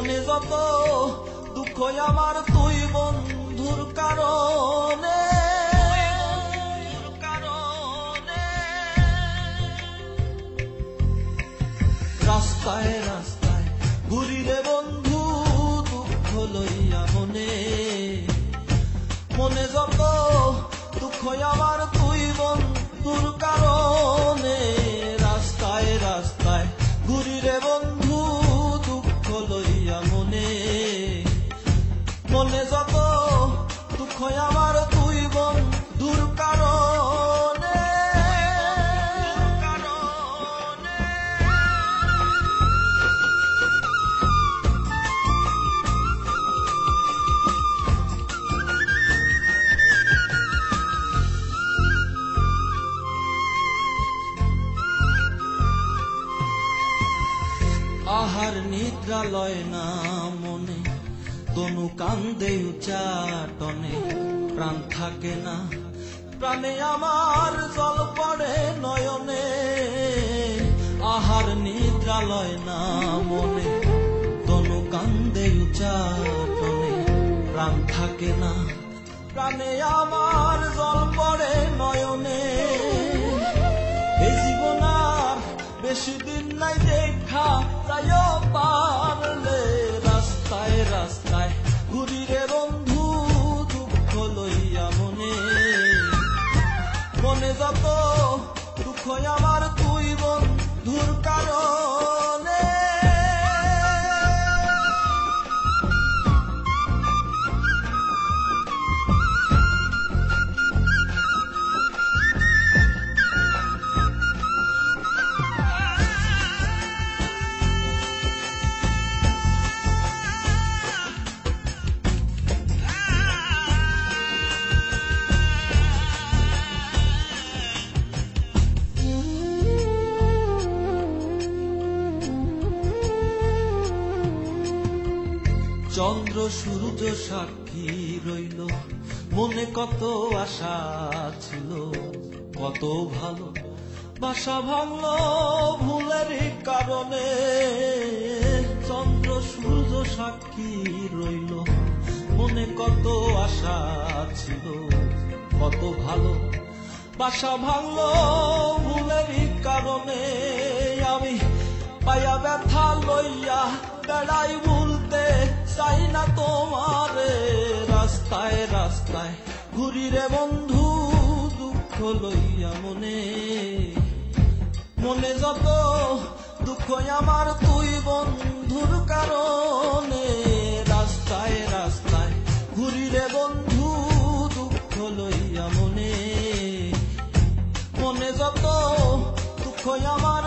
মনে যত দুঃখ আমার তুই বন্ধুর কারণে রাস্তায় রাস্তায় ঘুরি রে বন্ধু দুঃখ লইয়া মনে মনে যত দুঃখ আমার তুই বন্ধুর কারণে রাস্তায় রাস্তায় ঘুরি রে বন্ধু দুঃখ লইয়া মনে মনে যত দুঃখ আমার তুই বন্ধুর কারণে আহার নিদ্রা লয় না মনে তনু কান্দে উচ্চাটনে প্রাণ থাকে না প্রাণে আমার জল পড়ে নয়নে আহার নিদ্রা লয় না মনে তনু কান্দে উচ্চাটনে প্রাণ থাকে না প্রাণে আমার জল পড়ে নয়নে এই জীবন আর বেশি দিন নাই দেখা যাইও পারলে রাস্তায় রাস্তায় ঘুরি রে বন্ধু দুঃখ লইয়া মনে মনে যত দুঃখ আমার তুই বন্ধুর কারণে চন্দ্র সূর্য সাক্ষী রইল মনে কত আশা ছিল কত ভালো বাসা ভাঙলো ভুলের কারণে চন্দ্র সূর্য সাক্ষী রইল মনে কত আশা ছিল কত ভালো বাসা ভাঙলো ভুলের কারণে আমি পায়া ব্যথা লইয়া বেড়াই ভুলতে চাই না তোমারে রাস্তায় রাস্তায় ঘুরি রে বন্ধু দুঃখ লইয়া মনে মনে যত দুঃখ আমার তুই বন্ধুর কারণে রাস্তায় রাস্তায় ঘুরি রে বন্ধু দুঃখ লইয়া মনে মনে যত দুঃখ আমার